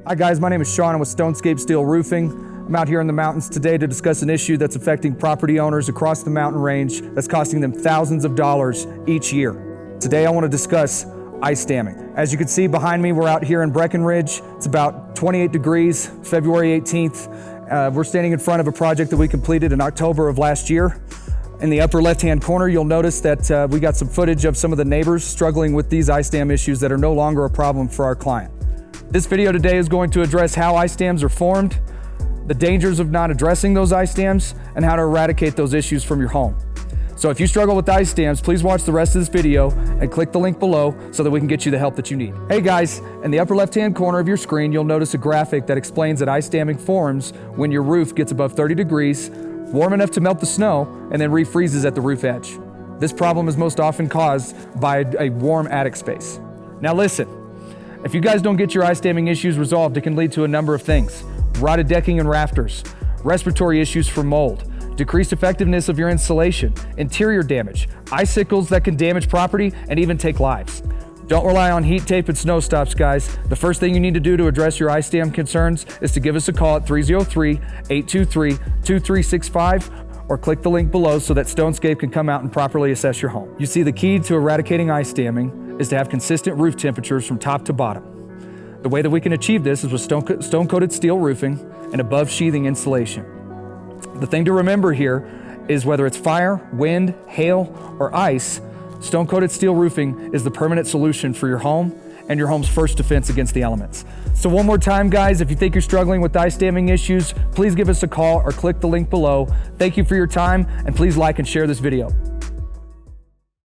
Hi guys, my name is Sean. I'm with Stonescape Steel Roofing. I'm out here in the mountains today to discuss an issue that's affecting property owners across the mountain range that's costing them thousands of dollars each year. Today I want to discuss ice damming. As you can see behind me, we're out here in Breckenridge. It's about 28 degrees, February 18th. We're standing in front of a project that we completed in October of last year. In the upper left-hand corner, you'll notice that we got some footage of some of the neighbors struggling with these ice dam issues that are no longer a problem for our client. This video today is going to address how ice dams are formed, the dangers of not addressing those ice dams, and how to eradicate those issues from your home. So if you struggle with ice dams, please watch the rest of this video and click the link below so that we can get you the help that you need. Hey guys, in the upper left-hand corner of your screen, you'll notice a graphic that explains that ice damming forms when your roof gets above 30 degrees, warm enough to melt the snow, and then refreezes at the roof edge. This problem is most often caused by a warm attic space. Now listen, if you guys don't get your ice damming issues resolved, it can lead to a number of things: rotted decking and rafters, respiratory issues from mold, decreased effectiveness of your insulation, interior damage, icicles that can damage property and even take lives. Don't rely on heat tape and snow stops, guys. The first thing you need to do to address your ice dam concerns is to give us a call at 303-823-2365 or click the link below so that Stonescape can come out and properly assess your home. You see, the key to eradicating ice damming is to have consistent roof temperatures from top to bottom. The way that we can achieve this is with stone-coated steel roofing and above sheathing insulation. The thing to remember here is whether it's fire, wind, hail, or ice, stone-coated steel roofing is the permanent solution for your home and your home's first defense against the elements. So one more time, guys, if you think you're struggling with ice damming issues, please give us a call or click the link below. Thank you for your time, and please like and share this video.